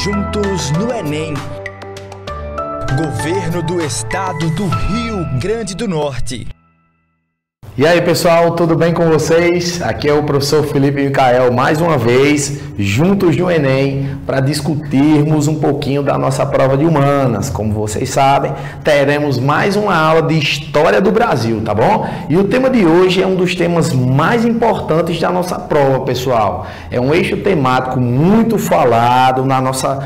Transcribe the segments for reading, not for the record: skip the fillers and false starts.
Juntos no Enem. Governo do Estado do Rio Grande do Norte. E aí, pessoal, tudo bem com vocês? Aqui é o professor Felipe Micael, mais uma vez, juntos no Enem, para discutirmos um pouquinho da nossa prova de humanas. Como vocês sabem, teremos mais uma aula de História do Brasil, tá bom? E o tema de hoje é um dos temas mais importantes da nossa prova, pessoal. É um eixo temático muito falado na nossa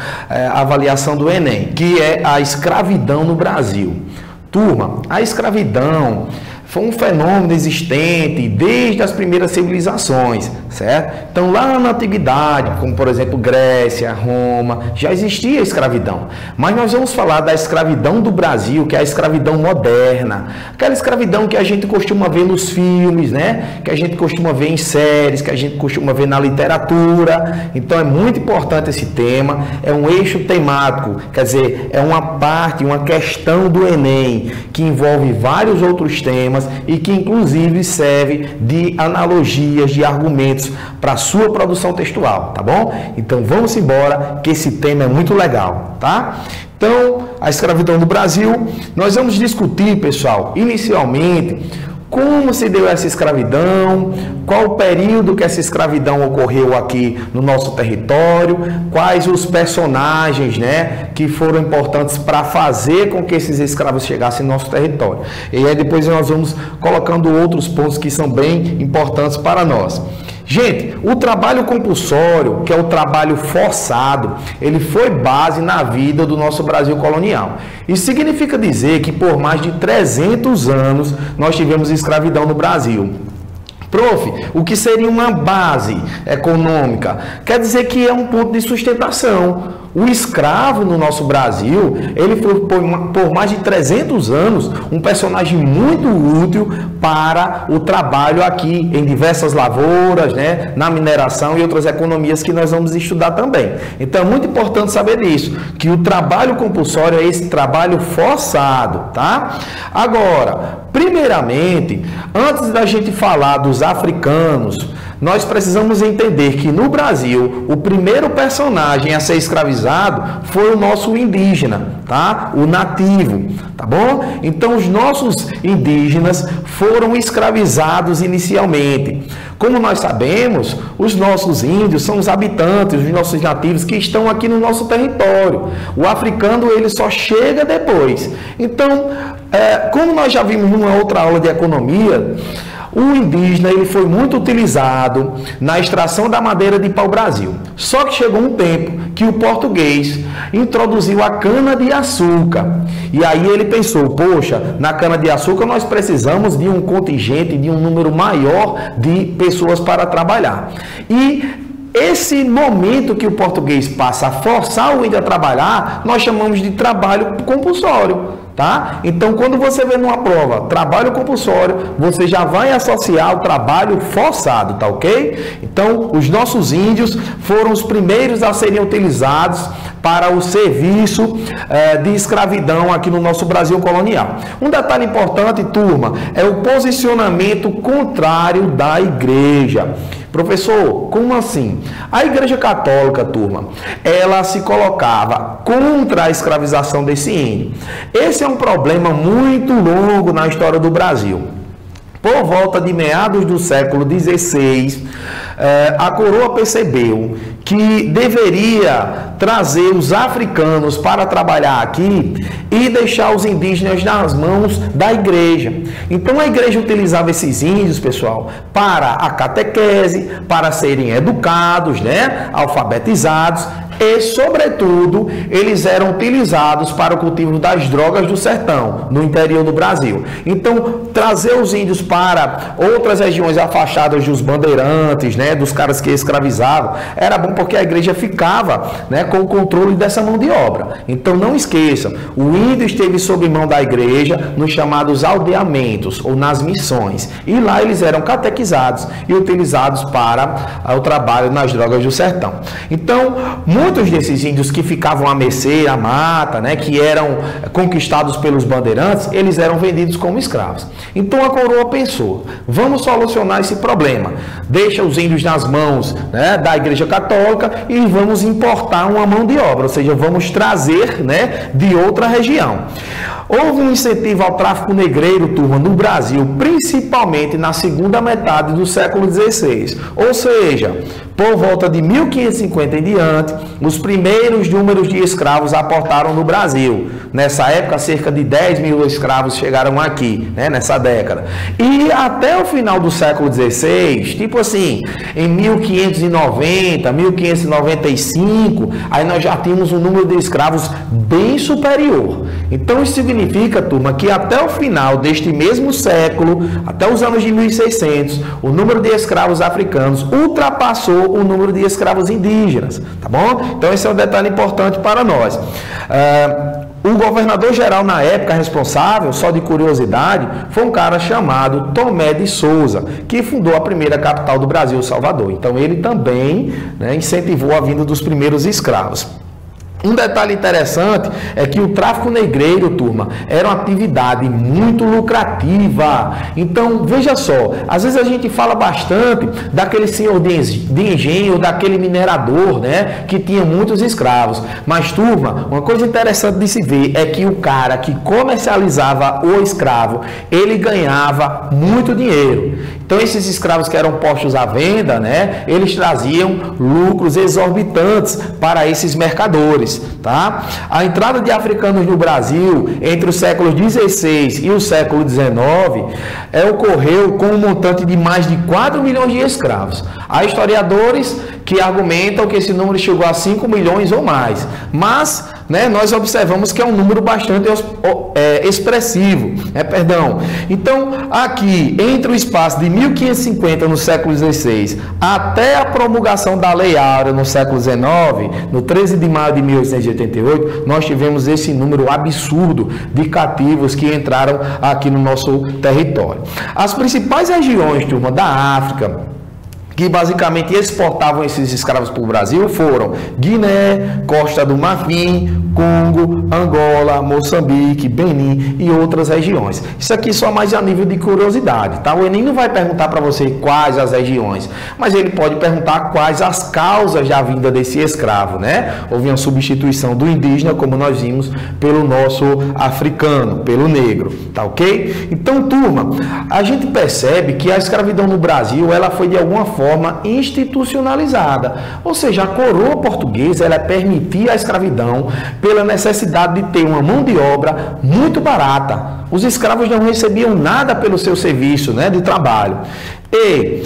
avaliação do Enem, que é a escravidão no Brasil. Turma, a escravidão foi um fenômeno existente desde as primeiras civilizações, certo? Então, lá na antiguidade, como por exemplo Grécia, Roma, já existia a escravidão. Mas nós vamos falar da escravidão do Brasil, que é a escravidão moderna. Aquela escravidão que a gente costuma ver nos filmes, né? Que a gente costuma ver em séries, que a gente costuma ver na literatura. Então, é muito importante esse tema. É um eixo temático, quer dizer, é uma parte, uma questão do Enem, que envolve vários outros temas e que inclusive serve de analogias, de argumentos para a sua produção textual, tá bom? Então vamos embora, que esse tema é muito legal, tá? Então, a escravidão do Brasil, nós vamos discutir, pessoal, inicialmente, como se deu essa escravidão, qual o período que essa escravidão ocorreu aqui no nosso território, quais os personagens, né, que foram importantes para fazer com que esses escravos chegassem no nosso território. E aí depois nós vamos colocando outros pontos que são bem importantes para nós. Gente, o trabalho compulsório, que é o trabalho forçado, ele foi base na vida do nosso Brasil colonial. Isso significa dizer que por mais de 300 anos nós tivemos escravidão no Brasil. Prof, o que seria uma base econômica? Quer dizer que é um ponto de sustentação. O escravo no nosso Brasil, ele foi por mais de 300 anos um personagem muito útil para o trabalho aqui em diversas lavouras, né, na mineração e outras economias que nós vamos estudar também. Então é muito importante saber disso, que o trabalho compulsório é esse trabalho forçado, tá? Agora, primeiramente, antes da gente falar dos africanos, nós precisamos entender que no Brasil, o primeiro personagem a ser escravizado foi o nosso indígena, tá? O nativo, tá bom? Então, os nossos indígenas foram escravizados inicialmente. Como nós sabemos, os nossos índios são os habitantes, os nossos nativos que estão aqui no nosso território. O africano, ele só chega depois. Então, como nós já vimos numa outra aula de economia, o indígena ele foi muito utilizado na extração da madeira de pau-brasil. Só que chegou um tempo que o português introduziu a cana-de-açúcar. E aí ele pensou, poxa, na cana-de-açúcar nós precisamos de um contingente, de um número maior de pessoas para trabalhar. E esse momento que o português passa a forçar o índio a trabalhar, nós chamamos de trabalho compulsório. Tá? Então, quando você vê numa prova trabalho compulsório, você já vai associar o trabalho forçado, tá ok? Então, os nossos índios foram os primeiros a serem utilizados para o serviço de escravidão aqui no nosso Brasil colonial. Um detalhe importante, turma, é o posicionamento contrário da igreja. Professor, como assim? A Igreja Católica, turma, ela se colocava contra a escravização desse índio. Esse é um problema muito longo na história do Brasil. Por volta de meados do século XVI, a coroa percebeu que deveria trazer os africanos para trabalhar aqui e deixar os indígenas nas mãos da igreja. Então a igreja utilizava esses índios, pessoal, para a catequese, para serem educados, né, alfabetizados. E, sobretudo, eles eram utilizados para o cultivo das drogas do sertão, no interior do Brasil. Então, trazer os índios para outras regiões afastadas dos bandeirantes, né, dos caras que escravizavam, era bom porque a igreja ficava, né, com o controle dessa mão de obra. Então, não esqueçam, o índio esteve sob mão da igreja nos chamados aldeamentos, ou nas missões. E lá eles eram catequizados e utilizados para o trabalho nas drogas do sertão. Então, muitos desses índios que ficavam à mercê, à mata, né, que eram conquistados pelos bandeirantes, eles eram vendidos como escravos. Então a coroa pensou, vamos solucionar esse problema. Deixa os índios nas mãos, né, da Igreja Católica e vamos importar uma mão de obra, ou seja, vamos trazer, né, de outra região. Houve um incentivo ao tráfico negreiro, turma, no Brasil, principalmente na segunda metade do século XVI. Ou seja, por volta de 1550 em diante, os primeiros números de escravos aportaram no Brasil. Nessa época, cerca de 10 mil escravos chegaram aqui, né, nessa década. E até o final do século XVI, tipo assim, em 1590, 1595, aí nós já tínhamos um número de escravos bem superior. Então isso significa, turma, que até o final deste mesmo século, até os anos de 1600, o número de escravos africanos ultrapassou o número de escravos indígenas, tá bom? Então esse é um detalhe importante para nós. O governador-geral na época responsável, só de curiosidade, foi um cara chamado Tomé de Souza, que fundou a primeira capital do Brasil, Salvador. Então ele também, né, incentivou a vinda dos primeiros escravos. Um detalhe interessante é que o tráfico negreiro, turma, era uma atividade muito lucrativa. Então, veja só, às vezes a gente fala bastante daquele senhor de engenho, daquele minerador, né, que tinha muitos escravos. Mas, turma, uma coisa interessante de se ver é que o cara que comercializava o escravo, ele ganhava muito dinheiro. Então, esses escravos que eram postos à venda, né, eles traziam lucros exorbitantes para esses mercadores. Tá? A entrada de africanos no Brasil entre os séculos XVI e o século XIX ocorreu com um montante de mais de 4 milhões de escravos. Há historiadores que argumentam que esse número chegou a 5 milhões ou mais, mas, né, nós observamos que é um número bastante expressivo, Então, aqui, entre o espaço de 1550 no século XVI até a promulgação da Lei Áurea no século XIX, no 13 de maio de 1888, nós tivemos esse número absurdo de cativos que entraram aqui no nosso território. As principais regiões, turma, da África, que basicamente exportavam esses escravos para o Brasil, foram Guiné, Costa do Marfim, Congo, Angola, Moçambique, Benin e outras regiões. Isso aqui só mais a nível de curiosidade, tá? O Enem não vai perguntar para você quais as regiões, mas ele pode perguntar quais as causas da vinda desse escravo, né? Houve uma substituição do indígena, como nós vimos, pelo nosso africano, pelo negro, tá ok? Então, turma, a gente percebe que a escravidão no Brasil, ela foi de alguma forma institucionalizada, ou seja, a coroa portuguesa, ela permitia a escravidão pela necessidade de ter uma mão de obra muito barata. Os escravos não recebiam nada pelo seu serviço, né, de trabalho. E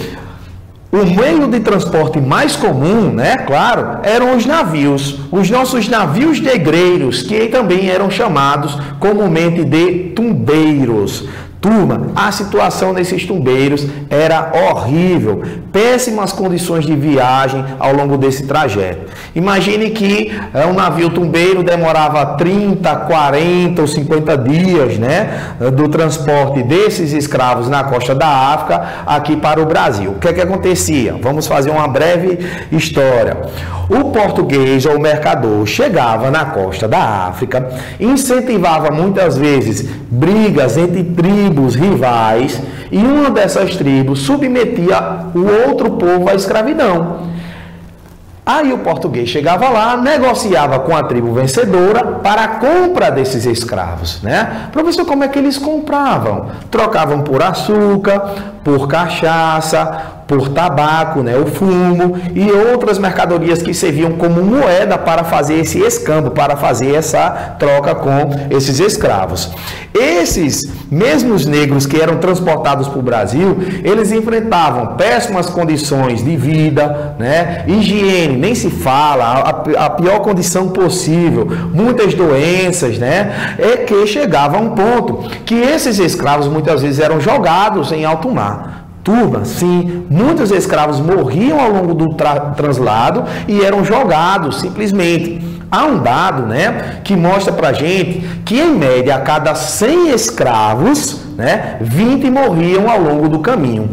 o meio de transporte mais comum, né, claro, eram os navios. Os nossos navios negreiros, que também eram chamados comumente de tumbeiros. Turma, a situação desses tumbeiros era horrível, péssimas condições de viagem ao longo desse trajeto. Imagine que um navio tumbeiro demorava 30, 40 ou 50 dias, né, do transporte desses escravos na costa da África aqui para o Brasil. O que é que acontecia? Vamos fazer uma breve história. O português ou o mercador chegava na costa da África, incentivava muitas vezes brigas entre tribos rivais e uma dessas tribos submetia o outro povo à escravidão. Aí o português chegava lá, negociava com a tribo vencedora para a compra desses escravos, né? Professor, como é que eles compravam? Trocavam por açúcar, por cachaça, por tabaco, né, o fumo e outras mercadorias que serviam como moeda para fazer esse escambo, para fazer essa troca com esses escravos. Esses mesmos negros que eram transportados para o Brasil, eles enfrentavam péssimas condições de vida, né, higiene, nem se fala, a pior condição possível, muitas doenças, né, é que chegava a um ponto que esses escravos muitas vezes eram jogados em alto mar. Turma, sim, muitos escravos morriam ao longo do translado e eram jogados simplesmente. Há um dado, né, que mostra pra gente que em média a cada 100 escravos, né, 20 morriam ao longo do caminho.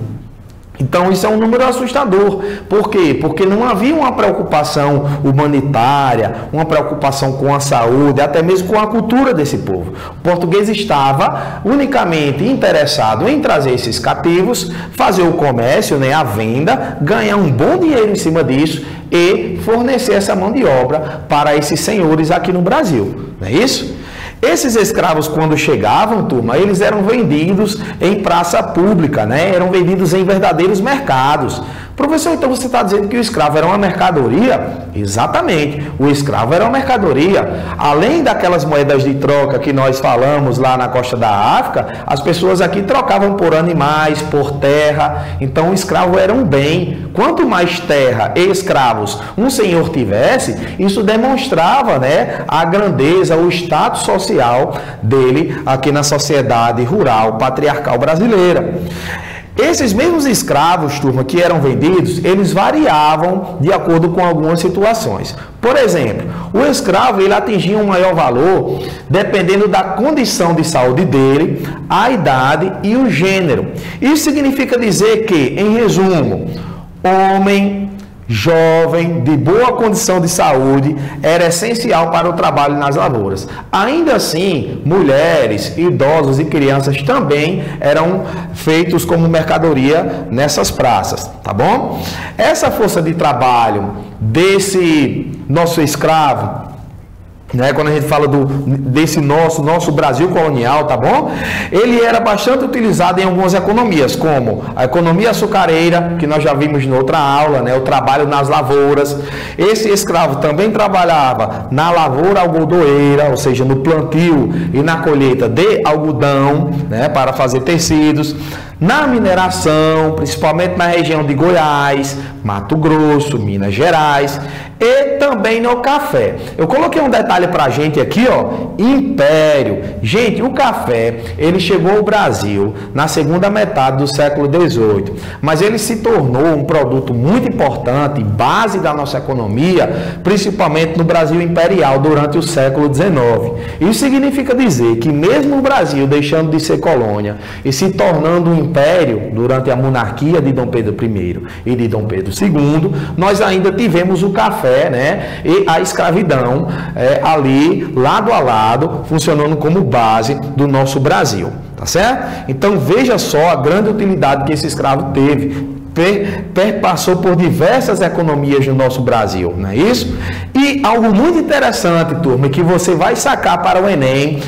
Então isso é um número assustador. Por quê? Porque não havia uma preocupação humanitária, uma preocupação com a saúde, até mesmo com a cultura desse povo. O português estava unicamente interessado em trazer esses cativos, fazer o comércio, né, a venda, ganhar um bom dinheiro em cima disso e fornecer essa mão de obra para esses senhores aqui no Brasil. Não é isso? Esses escravos, quando chegavam, turma, eles eram vendidos em praça pública, né? Eram vendidos em verdadeiros mercados. Professor, então você está dizendo que o escravo era uma mercadoria? Exatamente, o escravo era uma mercadoria. Além daquelas moedas de troca que nós falamos lá na costa da África, as pessoas aqui trocavam por animais, por terra. Então o escravo era um bem. Quanto mais terra e escravos um senhor tivesse, isso demonstrava, né, a grandeza, o status social dele aqui na sociedade rural patriarcal brasileira. Esses mesmos escravos, turma, que eram vendidos, eles variavam de acordo com algumas situações. Por exemplo, o escravo ele atingia um maior valor dependendo da condição de saúde dele, a idade e o gênero. Isso significa dizer que, em resumo, homem jovem, de boa condição de saúde, era essencial para o trabalho nas lavouras. Ainda assim, mulheres, idosos e crianças também eram feitos como mercadoria nessas praças, tá bom? Essa força de trabalho desse nosso escravo, né, quando a gente fala desse nosso Brasil colonial, tá bom? Ele era bastante utilizado em algumas economias, como a economia açucareira, que nós já vimos em outra aula, né, o trabalho nas lavouras. Esse escravo também trabalhava na lavoura algodoeira, ou seja, no plantio e na colheita de algodão, né, para fazer tecidos. Na mineração, principalmente na região de Goiás, Mato Grosso, Minas Gerais, e também no café. Eu coloquei um detalhe para a gente aqui, ó, império. Gente, o café, ele chegou ao Brasil na segunda metade do século XVIII, mas ele se tornou um produto muito importante, base da nossa economia, principalmente no Brasil imperial durante o século XIX. Isso significa dizer que mesmo o Brasil deixando de ser colônia e se tornando um império durante a monarquia de Dom Pedro I e de Dom Pedro II, nós ainda tivemos o café, né, e a escravidão ali, lado a lado, funcionando como base do nosso Brasil, tá certo? Então veja só a grande utilidade que esse escravo teve. Passou por diversas economias no nosso Brasil, não é isso? E algo muito interessante, turma, que você vai sacar para o Enem,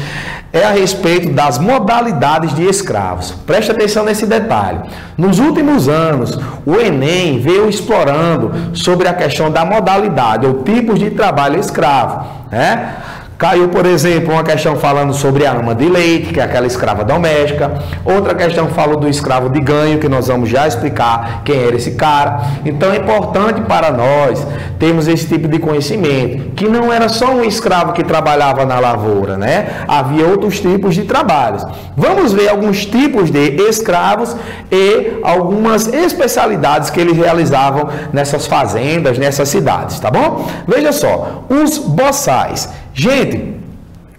é a respeito das modalidades de escravos. Preste atenção nesse detalhe. Nos últimos anos, o Enem veio explorando sobre a questão da modalidade ou tipos de trabalho escravo, né? Caiu, por exemplo, uma questão falando sobre a ama de leite, que é aquela escrava doméstica. Outra questão fala do escravo de ganho, que nós vamos já explicar quem era esse cara. Então é importante para nós termos esse tipo de conhecimento, que não era só um escravo que trabalhava na lavoura, né? Havia outros tipos de trabalhos. Vamos ver alguns tipos de escravos e algumas especialidades que eles realizavam nessas fazendas, nessas cidades, tá bom? Veja só, os boçais. Gente,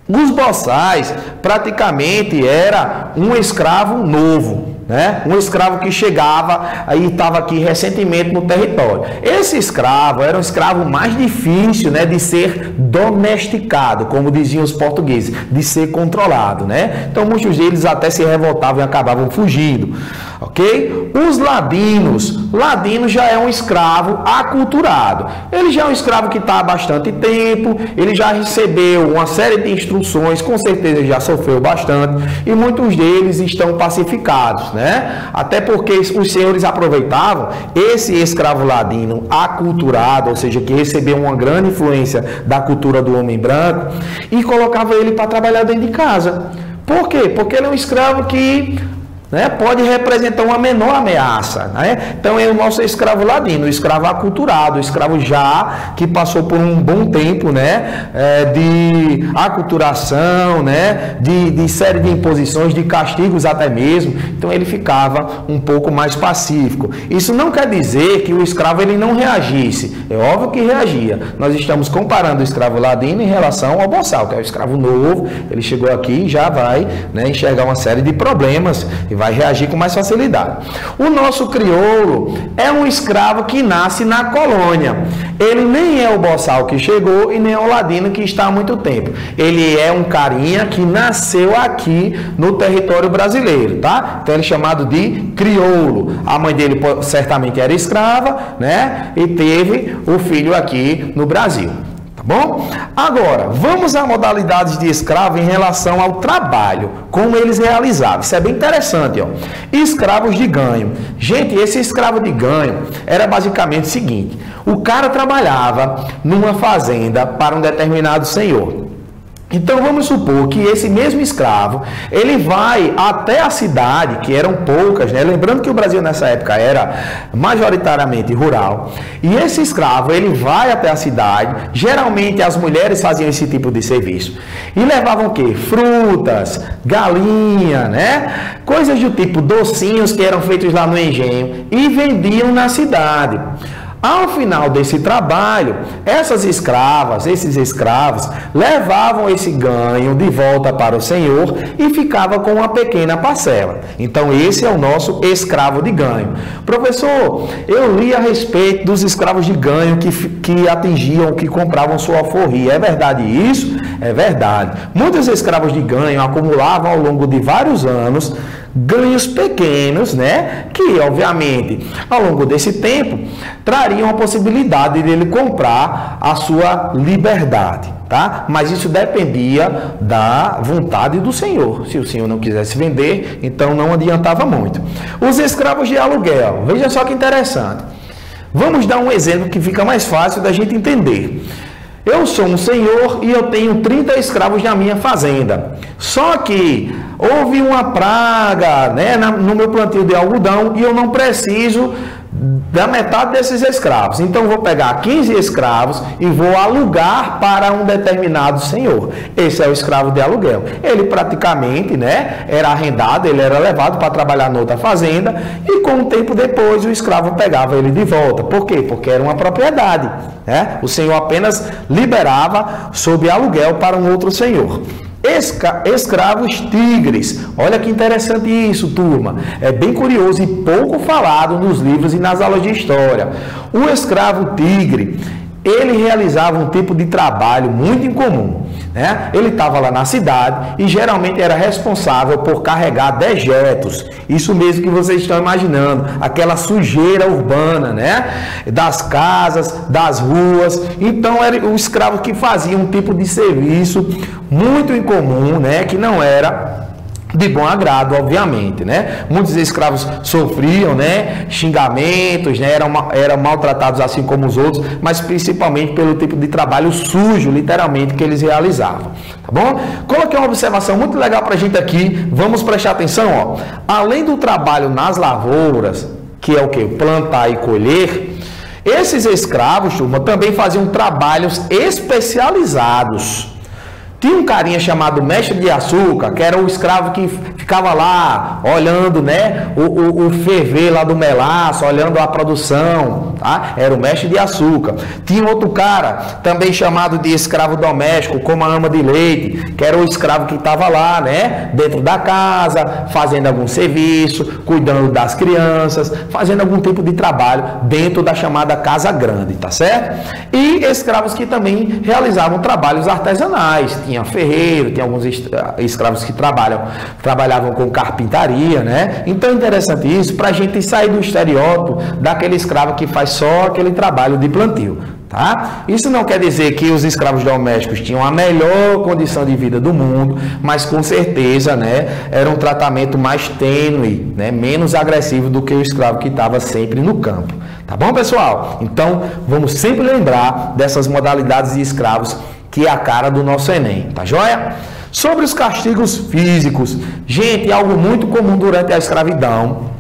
os boçais praticamente era um escravo novo, né? Um escravo que chegava e estava aqui recentemente no território. Esse escravo era um escravo mais difícil, né, de ser domesticado, como diziam os portugueses, de ser controlado, né? Então muitos deles até se revoltavam e acabavam fugindo. Ok? Os ladinos já é um escravo aculturado. Ele já é um escravo que está há bastante tempo, ele já recebeu uma série de instruções, com certeza já sofreu bastante, e muitos deles estão pacificados, né? Até porque os senhores aproveitavam esse escravo ladino aculturado, ou seja, que recebeu uma grande influência da cultura do homem branco, e colocava ele para trabalhar dentro de casa. Por quê? Porque ele é um escravo que, né, pode representar uma menor ameaça, né? Então é o nosso escravo ladino, o escravo aculturado, o escravo já que passou por um bom tempo, né, de aculturação, né, de série de imposições, de castigos até mesmo. Então ele ficava um pouco mais pacífico. Isso não quer dizer que o escravo ele não reagisse. É óbvio que reagia. Nós estamos comparando o escravo ladino em relação ao boçal, que é o escravo novo. Ele chegou aqui e já vai, né, enxergar uma série de problemas e vai reagir com mais facilidade. O nosso crioulo é um escravo que nasce na colônia. Ele nem é o boçal que chegou e nem é o ladino que está há muito tempo. Ele é um carinha que nasceu aqui no território brasileiro, tá? Então ele é chamado de crioulo. A mãe dele certamente era escrava, né? E teve o filho aqui no Brasil. Bom, agora vamos a modalidades de escravo em relação ao trabalho, como eles realizavam. Isso é bem interessante, ó. Escravos de ganho. Gente, esse escravo de ganho era basicamente o seguinte: o cara trabalhava numa fazenda para um determinado senhor. Então vamos supor que esse mesmo escravo, ele vai até a cidade, que eram poucas, né? Lembrando que o Brasil nessa época era majoritariamente rural, e esse escravo, ele vai até a cidade, geralmente as mulheres faziam esse tipo de serviço, e levavam o quê? Frutas, galinha, né? Coisas do tipo docinhos que eram feitos lá no engenho, e vendiam na cidade. Ao final desse trabalho, essas escravas, esses escravos, levavam esse ganho de volta para o senhor e ficava com uma pequena parcela. Então, esse é o nosso escravo de ganho. Professor, eu li a respeito dos escravos de ganho que atingiam, que compravam sua alforria. É verdade isso? É verdade. Muitos escravos de ganho acumulavam ao longo de vários anos ganhos pequenos, né? Que, obviamente, ao longo desse tempo, trariam a possibilidade de ele comprar a sua liberdade, tá? Mas isso dependia da vontade do senhor. Se o senhor não quisesse vender, então não adiantava muito. Os escravos de aluguel, veja só que interessante. Vamos dar um exemplo que fica mais fácil da gente entender. Eu sou um senhor e eu tenho 30 escravos na minha fazenda. Só que houve uma praga, né, no meu plantio de algodão e eu não preciso da metade desses escravos. Então, eu vou pegar 15 escravos e vou alugar para um determinado senhor. Esse é o escravo de aluguel. Ele praticamente, né, era arrendado, ele era levado para trabalhar noutra fazenda e com um tempo depois o escravo pegava ele de volta. Por quê? Porque era uma propriedade, né? O senhor apenas liberava sob aluguel para um outro senhor. Escravos tigres. Olha que interessante isso, turma. É bem curioso e pouco falado nos livros e nas aulas de história. O escravo tigre, ele realizava um tipo de trabalho muito incomum, né? Ele estava lá na cidade e geralmente era responsável por carregar dejetos. Isso mesmo que vocês estão imaginando, aquela sujeira urbana, né? Das casas, das ruas. Então era o escravo que fazia um tipo de serviço muito incomum, né? Que não era de bom agrado, obviamente, né? Muitos escravos sofriam, né, xingamentos, né, eram maltratados assim como os outros, mas principalmente pelo tipo de trabalho sujo, literalmente, que eles realizavam, tá bom? Coloquei uma observação muito legal pra gente aqui, vamos prestar atenção, ó. Além do trabalho nas lavouras, que é o que? Plantar e colher, esses escravos, turma, também faziam trabalhos especializados. Tinha um carinha chamado mestre de açúcar, que era o escravo que ficava lá olhando, né, o ferver lá do melaço, olhando a produção, tá? Era o mestre de açúcar. Tinha outro cara, também chamado de escravo doméstico, como a ama de leite, que era o escravo que estava lá, né, dentro da casa, fazendo algum serviço, cuidando das crianças, fazendo algum tipo de trabalho dentro da chamada casa grande, tá certo? E escravos que também realizavam trabalhos artesanais. Tinha ferreiro, tinha alguns escravos que trabalhavam com carpintaria, né? Então é interessante isso para a gente sair do estereótipo daquele escravo que faz só aquele trabalho de plantio, tá? Isso não quer dizer que os escravos domésticos tinham a melhor condição de vida do mundo, mas com certeza, né, era um tratamento mais tênue, né, menos agressivo do que o escravo que estava sempre no campo. Tá bom, pessoal? Então, vamos sempre lembrar dessas modalidades de escravos que é a cara do nosso Enem, tá joia? Sobre os castigos físicos, gente, algo muito comum durante a escravidão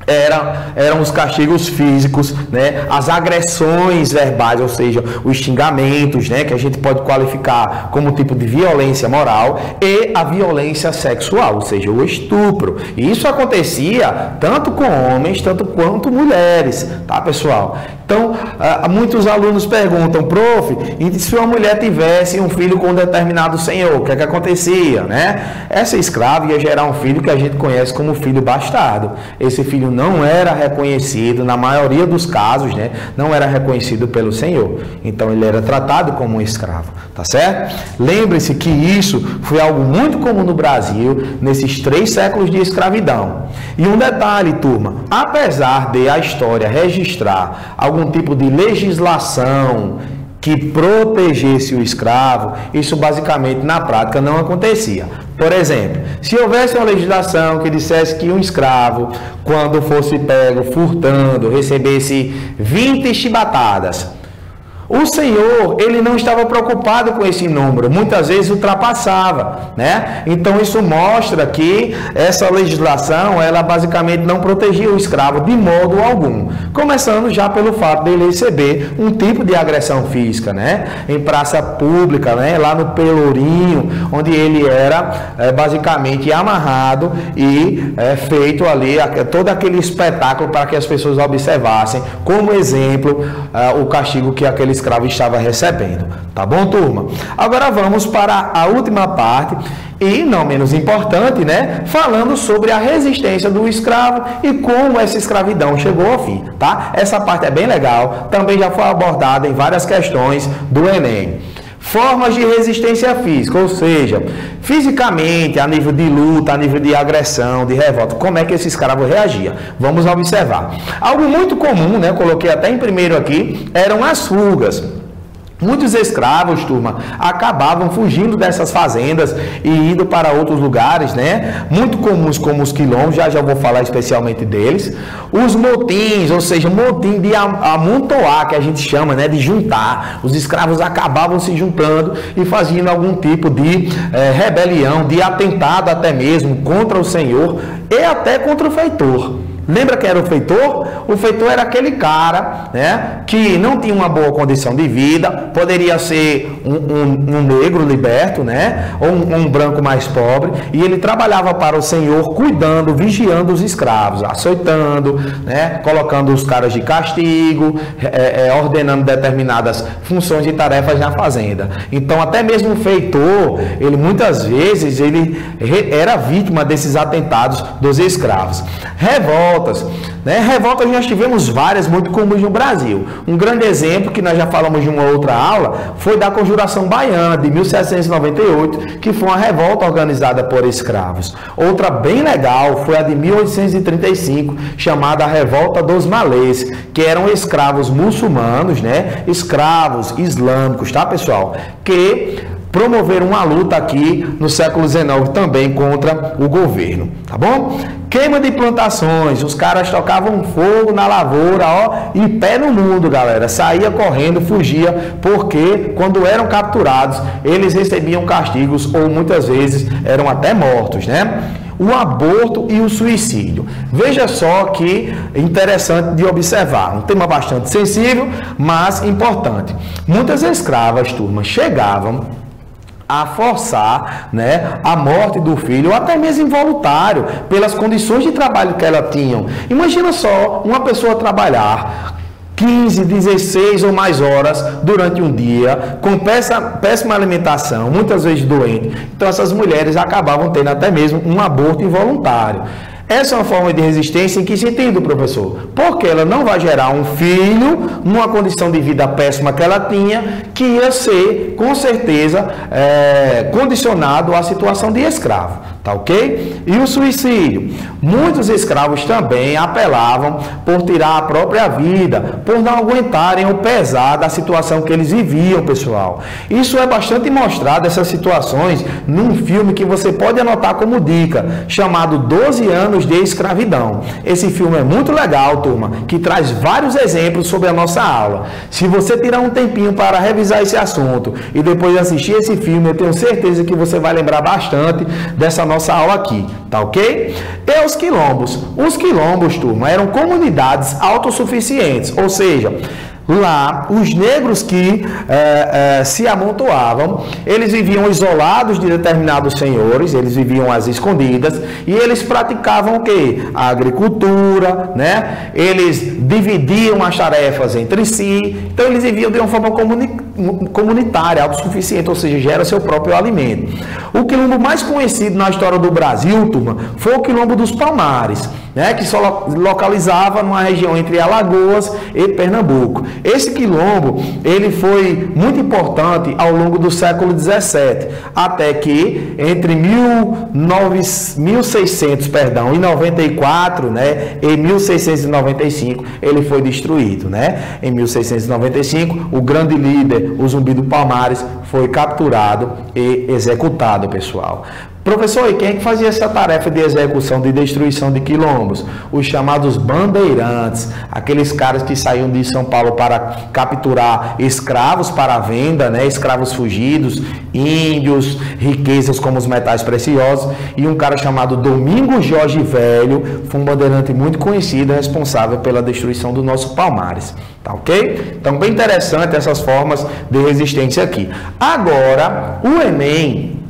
eram os castigos físicos, né? As agressões verbais, ou seja, os xingamentos, né? Que a gente pode qualificar como tipo de violência moral, e a violência sexual, ou seja, o estupro. E isso acontecia tanto com homens, tanto quanto mulheres, tá, pessoal? Então, muitos alunos perguntam, prof, e se uma mulher tivesse um filho com um determinado senhor, o que é que acontecia, né? Essa escrava ia gerar um filho que a gente conhece como filho bastardo. Esse filho não era reconhecido, na maioria dos casos, né? Não era reconhecido pelo senhor. Então, ele era tratado como um escravo, tá certo? Lembre-se que isso foi algo muito comum no Brasil, nesses 3 séculos de escravidão. E um detalhe, turma, apesar de a história registrar algum tipo de legislação que protegesse o escravo, isso basicamente na prática não acontecia. Por exemplo, se houvesse uma legislação que dissesse que um escravo, quando fosse pego furtando, recebesse 20 chibatadas, o senhor, ele não estava preocupado com esse número, muitas vezes ultrapassava, né? Então isso mostra que essa legislação, ela basicamente não protegia o escravo de modo algum, começando já pelo fato dele receber um tipo de agressão física, né? Em praça pública, né? Lá no Pelourinho, onde ele era basicamente amarrado e feito ali todo aquele espetáculo para que as pessoas observassem como exemplo o castigo que aquele escravo estava recebendo, tá bom, turma? Agora vamos para a última parte e não menos importante, né? Falando sobre a resistência do escravo e como essa escravidão chegou ao fim, tá? Essa parte é bem legal, também já foi abordada em várias questões do Enem. Formas de resistência física, ou seja, fisicamente, a nível de luta, a nível de agressão, de revolta, como é que esse escravo reagia? Vamos observar. Algo muito comum, né, coloquei até em primeiro aqui, eram as fugas. Muitos escravos, turma, acabavam fugindo dessas fazendas e indo para outros lugares, né? Muito comuns como os quilombos, já vou falar especialmente deles. Os motins, ou seja, motim de amontoar, que a gente chama, né? De juntar. Os escravos acabavam se juntando e fazendo algum tipo de rebelião, de atentado até mesmo contra o senhor e até contra o feitor. Lembra que era o feitor? O feitor era aquele cara, né, que não tinha uma boa condição de vida, poderia ser um negro liberto, né, ou um branco mais pobre, e ele trabalhava para o senhor cuidando, vigiando os escravos, açoitando, né, colocando os caras de castigo, ordenando determinadas funções e tarefas na fazenda. Então, até mesmo o feitor, ele muitas vezes ele era vítima desses atentados dos escravos. Revoltas, né? Revoltas nós tivemos várias muito comuns no Brasil. Um grande exemplo que nós já falamos de uma outra aula foi da Conjuração Baiana de 1798, que foi uma revolta organizada por escravos. Outra bem legal foi a de 1835, chamada Revolta dos Malês, que eram escravos muçulmanos, né? Escravos islâmicos, tá, pessoal? Que promoveram uma luta aqui no século XIX também contra o governo, tá bom? Queima de plantações, os caras tocavam fogo na lavoura, ó, e pé no mundo, galera, saía correndo, fugia, porque quando eram capturados, eles recebiam castigos ou muitas vezes eram até mortos, né? O aborto e o suicídio. Veja só que interessante de observar, um tema bastante sensível, mas importante. Muitas escravas, turma, chegavam a forçar, né, a morte do filho, ou até mesmo involuntário, pelas condições de trabalho que ela tinham. Imagina só uma pessoa trabalhar 15, 16 ou mais horas durante um dia, com péssima alimentação, muitas vezes doente. Então essas mulheres acabavam tendo até mesmo um aborto involuntário. Essa é uma forma de resistência em que sentido, professor? Porque ela não vai gerar um filho numa condição de vida péssima que ela tinha, que ia ser, com certeza, condicionado à situação de escravo, tá ok? E o suicídio? Muitos escravos também apelavam por tirar a própria vida, por não aguentarem o pesar da situação que eles viviam, pessoal. Isso é bastante mostrado, essas situações, num filme que você pode anotar como dica, chamado 12 anos de escravidão. Esse filme é muito legal, turma, que traz vários exemplos sobre a nossa aula. Se você tirar um tempinho para revisar esse assunto e depois de assistir esse filme, eu tenho certeza que você vai lembrar bastante dessa nossa aula aqui, tá ok? E os quilombos? Os quilombos, turma, eram comunidades autossuficientes, ou seja, lá, os negros que se amontoavam, eles viviam isolados de determinados senhores, eles viviam às escondidas, e eles praticavam o quê? A agricultura, né? Eles dividiam as tarefas entre si, então eles viviam de uma forma comunitária, autossuficiente, ou seja, gera seu próprio alimento. O quilombo mais conhecido na história do Brasil, turma, foi o quilombo dos Palmares, né? Que se localizava numa região entre Alagoas e Pernambuco. Esse quilombo, ele foi muito importante ao longo do século XVII, até que entre 1694, né, e 1695, ele foi destruído, né? Em 1695, o grande líder, o Zumbi do Palmares, foi capturado e executado, pessoal. Professor, e quem é que fazia essa tarefa de execução, de destruição de quilombos? Os chamados bandeirantes, aqueles caras que saíam de São Paulo para capturar escravos para a venda, né? Escravos fugidos, índios, riquezas como os metais preciosos, e um cara chamado Domingos Jorge Velho, foi um bandeirante muito conhecido, responsável pela destruição do nosso Palmares, tá ok? Então, bem interessante essas formas de resistência aqui. Agora, o Enem,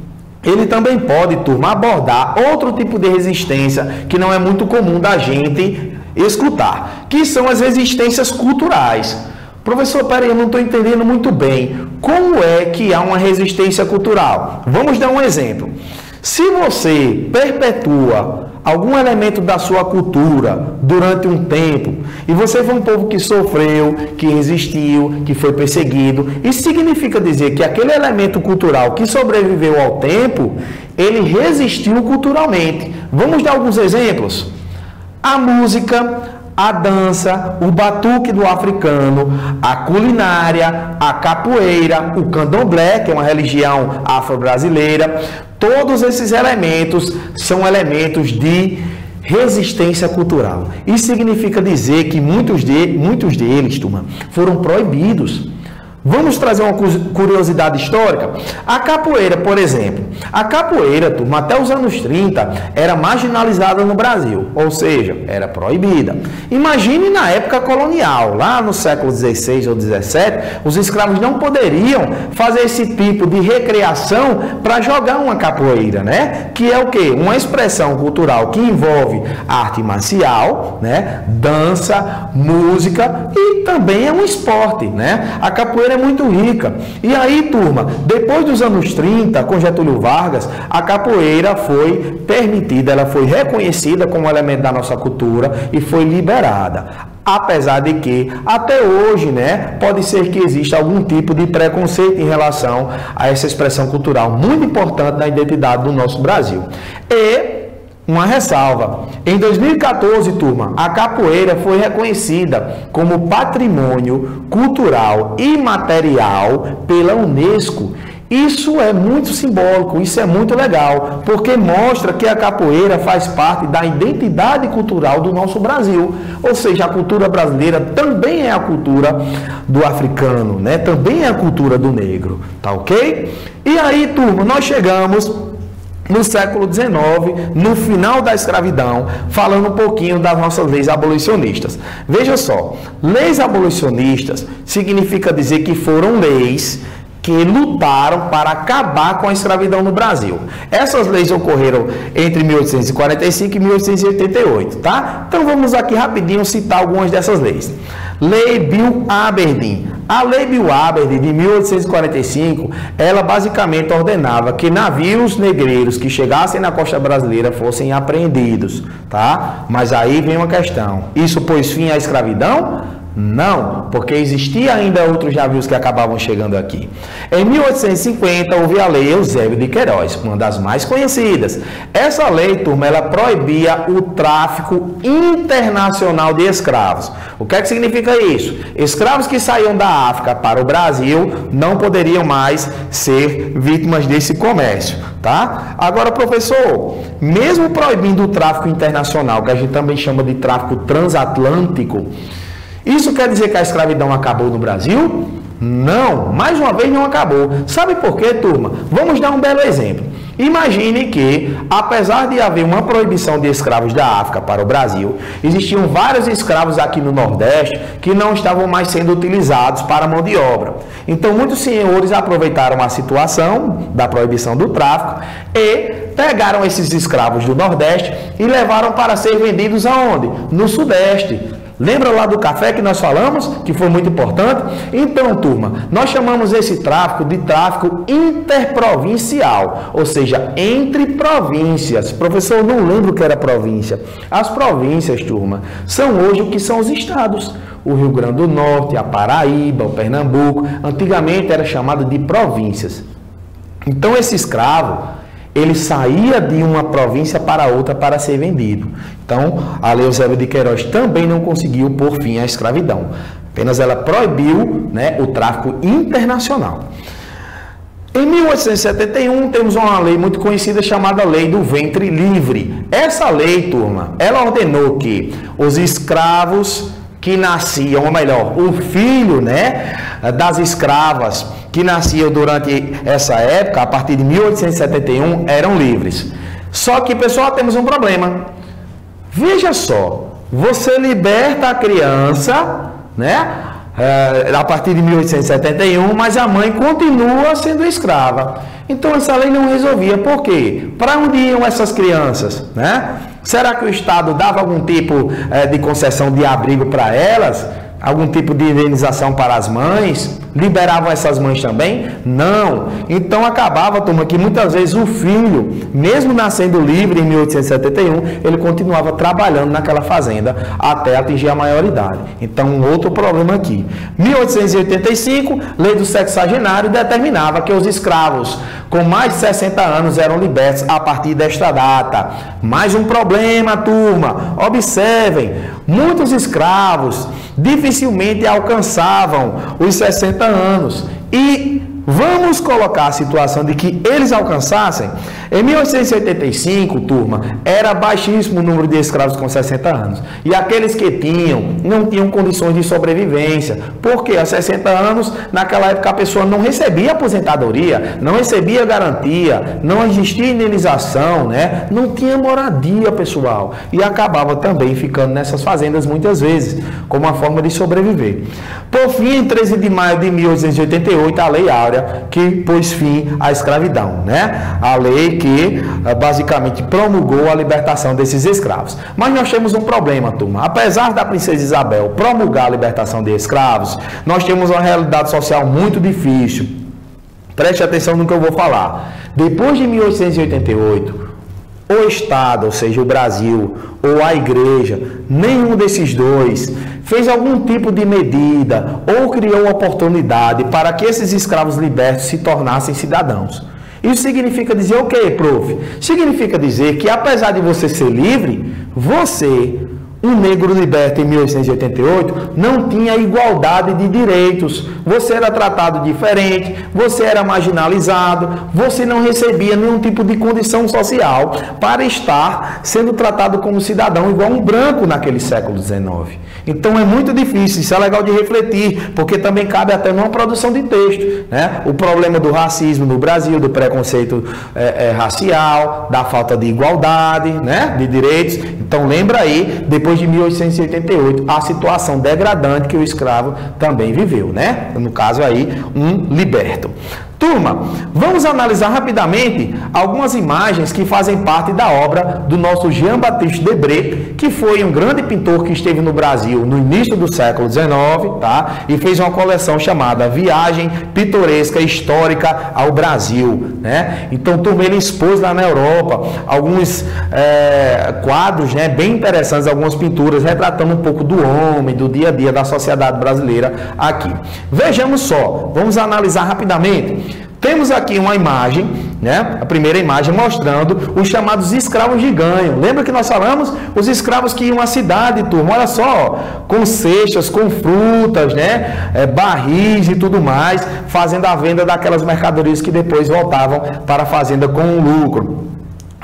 ele também pode, turma, abordar outro tipo de resistência que não é muito comum da gente escutar, que são as resistências culturais. Professor, peraí, eu não estou entendendo muito bem. Como é que há uma resistência cultural? Vamos dar um exemplo. Se você perpetua algum elemento da sua cultura durante um tempo, e você foi um povo que sofreu, que resistiu, que foi perseguido, isso significa dizer que aquele elemento cultural que sobreviveu ao tempo, ele resistiu culturalmente. Vamos dar alguns exemplos? A música, a dança, o batuque do africano, a culinária, a capoeira, o candomblé, que é uma religião afro-brasileira. Todos esses elementos são elementos de resistência cultural. Isso significa dizer que muitos deles, turma, foram proibidos. Vamos trazer uma curiosidade histórica? A capoeira, por exemplo. A capoeira, turma, até os anos 30, era marginalizada no Brasil, ou seja, era proibida. Imagine na época colonial, lá no século XVI ou XVII, os escravos não poderiam fazer esse tipo de recreação para jogar uma capoeira, né? Que é o quê? Uma expressão cultural que envolve arte marcial, né? Dança, música e também é um esporte, né? A capoeira é muito rica. E aí, turma, depois dos anos 30, com Getúlio Vargas, a capoeira foi permitida, ela foi reconhecida como elemento da nossa cultura e foi liberada. Apesar de que, até hoje, né, pode ser que exista algum tipo de preconceito em relação a essa expressão cultural muito importante na identidade do nosso Brasil. E uma ressalva. Em 2014, turma, a capoeira foi reconhecida como patrimônio cultural imaterial pela Unesco. Isso é muito simbólico, isso é muito legal, porque mostra que a capoeira faz parte da identidade cultural do nosso Brasil. Ou seja, a cultura brasileira também é a cultura do africano, né? Também é a cultura do negro, tá ok? E aí, turma, nós chegamos no século XIX, no final da escravidão, falando um pouquinho das nossas leis abolicionistas. Veja só, leis abolicionistas significa dizer que foram leis que lutaram para acabar com a escravidão no Brasil. Essas leis ocorreram entre 1845 e 1888, tá? Então vamos aqui rapidinho citar algumas dessas leis. Lei Bill Aberdeen. A Lei Bill Aberdeen de 1845, ela basicamente ordenava que navios negreiros que chegassem na costa brasileira fossem apreendidos, tá? Mas aí vem uma questão. Isso pôs fim à escravidão? Não, porque existia ainda outros navios que acabavam chegando aqui. Em 1850 houve a Lei Eusébio de Queiroz, uma das mais conhecidas. Essa lei, turma, ela proibia o tráfico internacional de escravos. O que é que significa isso? Escravos que saíam da África para o Brasil não poderiam mais ser vítimas desse comércio, tá? Agora, professor, mesmo proibindo o tráfico internacional, que a gente também chama de tráfico transatlântico, isso quer dizer que a escravidão acabou no Brasil? Não, mais uma vez não acabou. Sabe por quê, turma? Vamos dar um belo exemplo. Imagine que, apesar de haver uma proibição de escravos da África para o Brasil, existiam vários escravos aqui no Nordeste que não estavam mais sendo utilizados para mão de obra. Então, muitos senhores aproveitaram a situação da proibição do tráfico e pegaram esses escravos do Nordeste e levaram para ser vendidos aonde? No Sudeste. Lembra lá do café que nós falamos, que foi muito importante? Então, turma, nós chamamos esse tráfico de tráfico interprovincial, ou seja, entre províncias. Professor, eu não lembro o que era província. As províncias, turma, são hoje o que são os estados. O Rio Grande do Norte, a Paraíba, o Pernambuco, antigamente era chamado de províncias. Então, esse escravo, ele saía de uma província para outra para ser vendido. Então, a Lei Eusébio de Queiroz também não conseguiu pôr fim à escravidão. Apenas ela proibiu, né, o tráfico internacional. Em 1871, temos uma lei muito conhecida chamada Lei do Ventre Livre. Essa lei, turma, ela ordenou que os escravos que nasciam, ou melhor, o filho, né, das escravas que nasciam durante essa época, a partir de 1871, eram livres. Só que, pessoal, temos um problema. Veja só, você liberta a criança, né, a partir de 1871, mas a mãe continua sendo escrava. Então, essa lei não resolvia. Por quê? Para onde iam essas crianças, né? Será que o Estado dava algum tipo de concessão de abrigo para elas? Algum tipo de indenização para as mães? Liberavam essas mães também? Não. Então acabava, turma, que muitas vezes o filho, mesmo nascendo livre em 1871, ele continuava trabalhando naquela fazenda até atingir a maioridade. Então, um outro problema aqui. 1885, Lei do Sexagenário determinava que os escravos com mais de 60 anos eram libertos a partir desta data. Mais um problema, turma. Observem, muitos escravos dificilmente alcançavam os 60 anos. E vamos colocar a situação de que eles alcançassem. Em 1885, turma, era baixíssimo o número de escravos com 60 anos. E aqueles que tinham, não tinham condições de sobrevivência. Porque aos 60 anos, naquela época, a pessoa não recebia aposentadoria, não recebia garantia, não existia indenização, né? Não tinha moradia, pessoal. E acabava também ficando nessas fazendas muitas vezes, como uma forma de sobreviver. Por fim, em 13 de maio de 1888, a Lei Áurea, que pôs fim à escravidão, né? A lei que basicamente promulgou a libertação desses escravos. Mas nós temos um problema, turma. Apesar da princesa Isabel promulgar a libertação de escravos, nós temos uma realidade social muito difícil. Preste atenção no que eu vou falar. Depois de 1888, o Estado, ou seja, o Brasil, ou a Igreja, nenhum desses dois fez algum tipo de medida ou criou oportunidade para que esses escravos libertos se tornassem cidadãos. Isso significa dizer o quê, prof? Significa dizer que, apesar de você ser livre, você, um negro liberto em 1888, não tinha igualdade de direitos. Você era tratado diferente, você era marginalizado, você não recebia nenhum tipo de condição social para estar sendo tratado como cidadão igual um branco naquele século XIX. Então é muito difícil, isso é legal de refletir, porque também cabe até numa produção de texto, né? O problema do racismo no Brasil, do preconceito racial, da falta de igualdade, né, de direitos. Então lembra aí, depois de 1888, a situação degradante que o escravo também viveu, né? No caso aí, um liberto. Turma, vamos analisar rapidamente algumas imagens que fazem parte da obra do nosso Jean-Baptiste Debré, que foi um grande pintor que esteve no Brasil no início do século XIX, tá? E fez uma coleção chamada Viagem Pitoresca Histórica ao Brasil, né? Então, turma, ele expôs lá na Europa alguns quadros, né, bem interessantes, algumas pinturas retratando um pouco do homem, do dia a dia da sociedade brasileira aqui. Vejamos só, vamos analisar rapidamente. Temos aqui uma imagem, né? A primeira imagem mostrando os chamados escravos de ganho. Lembra que nós falamos? Os escravos que iam à cidade, turma, olha só, com cestas, com frutas, né? Barris e tudo mais, fazendo a venda daquelas mercadorias que depois voltavam para a fazenda com lucro.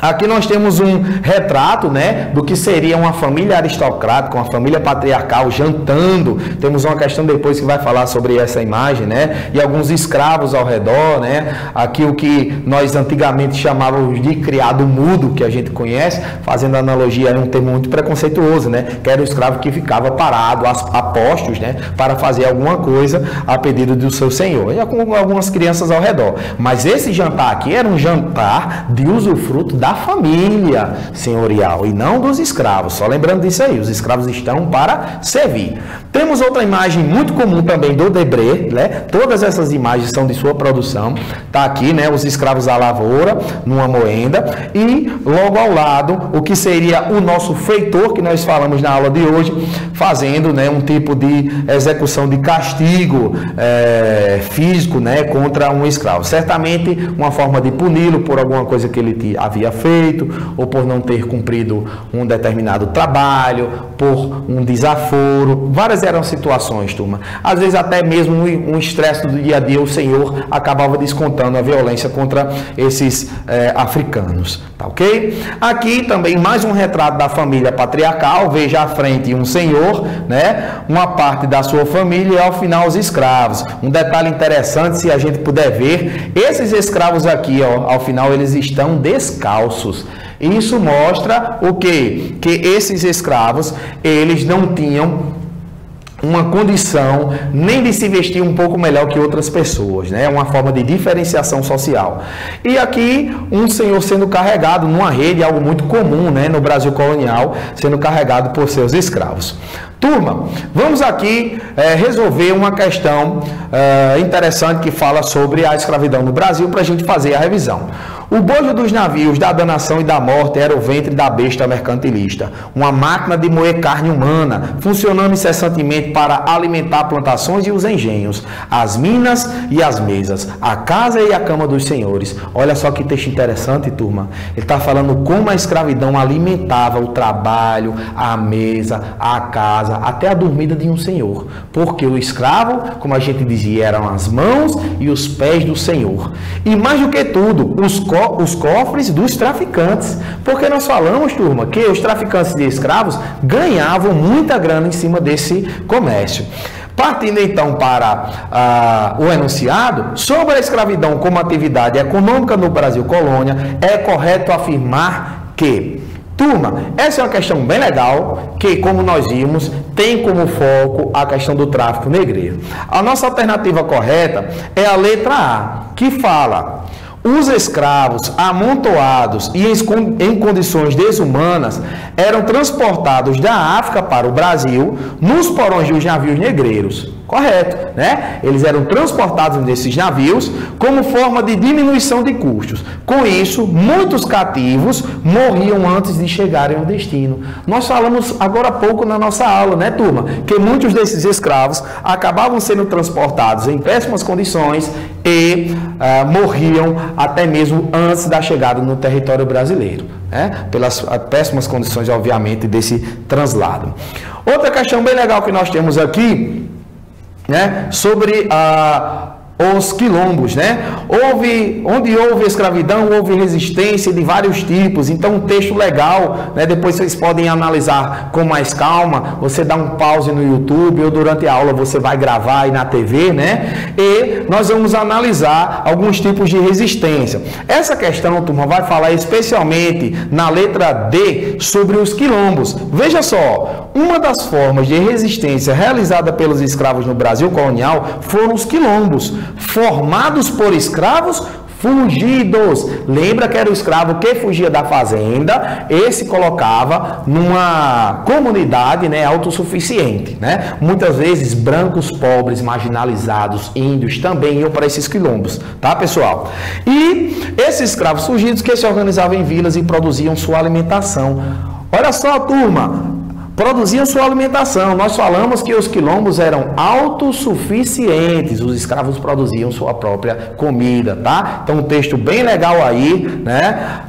Aqui nós temos um retrato, né, do que seria uma família aristocrática, uma família patriarcal jantando. Temos uma questão depois que vai falar sobre essa imagem, né, e alguns escravos ao redor, né. Aqui o que nós antigamente chamávamos de criado mudo, que a gente conhece, fazendo analogia a um termo muito preconceituoso, né, que era o escravo que ficava parado, a postos, né, para fazer alguma coisa a pedido do seu senhor. E com algumas crianças ao redor. Mas esse jantar aqui era um jantar de usufruto da família senhorial e não dos escravos. Só lembrando disso aí, os escravos estão para servir. Temos outra imagem muito comum também do Debré, né? Todas essas imagens são de sua produção. Tá aqui, né, os escravos à lavoura, numa moenda, e logo ao lado o que seria o nosso feitor, que nós falamos na aula de hoje, fazendo, né, um tipo de execução de castigo físico, né, contra um escravo. Certamente uma forma de puni-lo por alguma coisa que ele havia feito, ou por não ter cumprido um determinado trabalho, por um desaforo. Várias eram situações, turma. Às vezes até mesmo um estresse do dia a dia, o Senhor acabava descontando a violência contra esses africanos, tá ok? Aqui também mais um retrato da família patriarcal. Veja à frente um senhor, né, uma parte da sua família e ao final os escravos. Um detalhe interessante, se a gente puder ver, esses escravos aqui, ó, ao final eles estão descalços. Isso mostra o quê? Que esses escravos, eles não tinham uma condição nem de se vestir um pouco melhor que outras pessoas, né? Uma forma de diferenciação social. E aqui um senhor sendo carregado numa rede, algo muito comum, né, no Brasil colonial, sendo carregado por seus escravos. Turma, vamos aqui resolver uma questão interessante que fala sobre a escravidão no Brasil para a gente fazer a revisão. O bojo dos navios da danação e da morte era o ventre da besta mercantilista, uma máquina de moer carne humana, funcionando incessantemente para alimentar plantações e os engenhos, as minas e as mesas, a casa e a cama dos senhores. Olha só que texto interessante, turma. Ele está falando como a escravidão alimentava o trabalho, a mesa, a casa, até a dormida de um senhor. Porque o escravo, como a gente dizia, eram as mãos e os pés do senhor. E mais do que tudo, os cofres dos traficantes. Porque nós falamos, turma, que os traficantes de escravos ganhavam muita grana em cima desse comércio. Partindo então para o enunciado, sobre a escravidão como atividade econômica no Brasil colônia, é correto afirmar que, turma, essa é uma questão bem legal, que, como nós vimos, tem como foco a questão do tráfico negreiro. A nossa alternativa correta é a letra A, que fala: os escravos amontoados e em condições desumanas eram transportados da África para o Brasil nos porões dos navios negreiros. Correto, né? Eles eram transportados nesses navios como forma de diminuição de custos. Com isso, muitos cativos morriam antes de chegarem ao destino. Nós falamos agora há pouco na nossa aula, né, turma? Que muitos desses escravos acabavam sendo transportados em péssimas condições e morriam até mesmo antes da chegada no território brasileiro, né? Pelas péssimas condições, obviamente, desse translado. Outra questão bem legal que nós temos aqui, né, sobre os quilombos, né? Onde houve escravidão, houve resistência de vários tipos. Então, um texto legal, né? Depois vocês podem analisar com mais calma. Você dá um pause no YouTube ou durante a aula você vai gravar aí na TV, né? E nós vamos analisar alguns tipos de resistência. Essa questão, turma, vai falar especialmente na letra D sobre os quilombos. Veja só, uma das formas de resistência realizada pelos escravos no Brasil colonial foram os quilombos, formados por escravos fugidos. Lembra que era o escravo que fugia da fazenda e se colocava numa comunidade, né, autossuficiente, né? Muitas vezes brancos, pobres, marginalizados, índios também iam para esses quilombos, tá, pessoal? E esses escravos fugidos que se organizavam em vilas e produziam sua alimentação. Olha só, turma, produziam sua alimentação. Nós falamos que os quilombos eram autossuficientes, os escravos produziam sua própria comida, tá? Então um texto bem legal aí, né,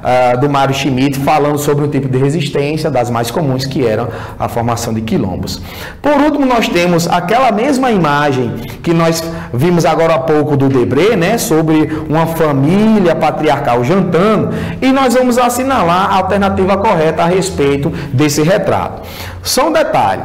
do Mário Schmidt, falando sobre um tipo de resistência das mais comuns, que eram a formação de quilombos. Por último, nós temos aquela mesma imagem que nós vimos agora há pouco do Debré, né, sobre uma família patriarcal jantando, e nós vamos assinalar a alternativa correta a respeito desse retrato. Só um detalhe: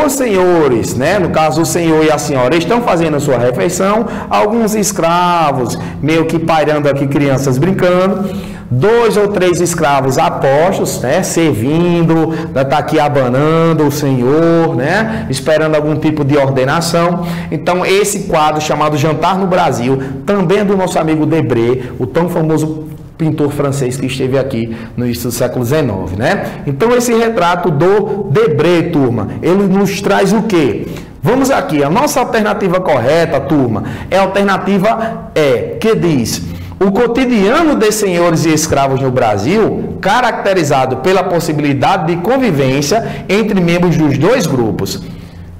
os senhores, né, no caso o senhor e a senhora, estão fazendo a sua refeição, alguns escravos meio que pairando aqui, crianças brincando, 2 ou 3 escravos apostos, né, servindo, tá aqui abanando o senhor, né, esperando algum tipo de ordenação. Então esse quadro chamado Jantar no Brasil, também é do nosso amigo Debré, o tão famoso pintor francês que esteve aqui no início do século XIX, né? Então esse retrato do Debré, turma, ele nos traz o quê? Vamos aqui, a nossa alternativa correta, turma, é a alternativa E, que diz: o cotidiano de senhores e escravos no Brasil, caracterizado pela possibilidade de convivência entre membros dos dois grupos.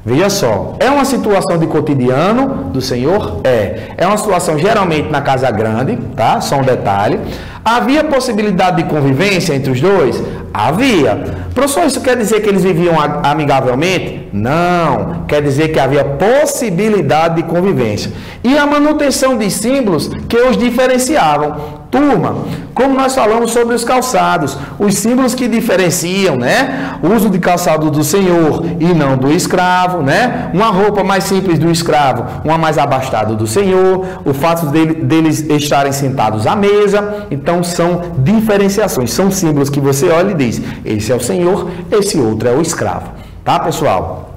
Veja só, é uma situação de cotidiano do senhor? É uma situação geralmente na casa grande, tá? Só um detalhe. Havia possibilidade de convivência entre os dois? Havia. Professor, isso quer dizer que eles viviam amigavelmente? Não. Quer dizer que havia possibilidade de convivência. E a manutenção de símbolos que os diferenciavam. Turma, como nós falamos sobre os calçados, os símbolos que diferenciam, né? O uso de calçado do senhor e não do escravo, né? Uma roupa mais simples do escravo, uma mais abastada do senhor, o fato deles estarem sentados à mesa. Então são diferenciações, são símbolos que você olha e diz: esse é o senhor, esse outro é o escravo. Tá, pessoal?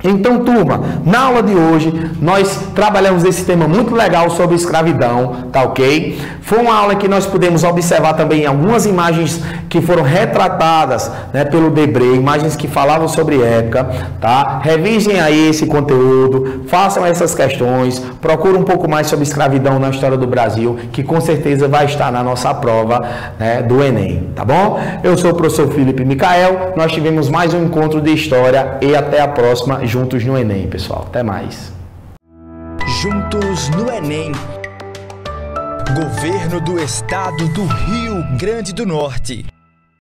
Então, turma, na aula de hoje, nós trabalhamos esse tema muito legal sobre escravidão, tá ok? Foi uma aula que nós pudemos observar também algumas imagens que foram retratadas, né, pelo Debré, imagens que falavam sobre época, tá? Revisem aí esse conteúdo, façam essas questões, procurem um pouco mais sobre escravidão na história do Brasil, que com certeza vai estar na nossa prova, né, do Enem, tá bom? Eu sou o professor Felipe Micael, nós tivemos mais um encontro de história e até a próxima, juntos no Enem, pessoal. Até mais. Juntos no Enem. Governo do Estado do Rio Grande do Norte.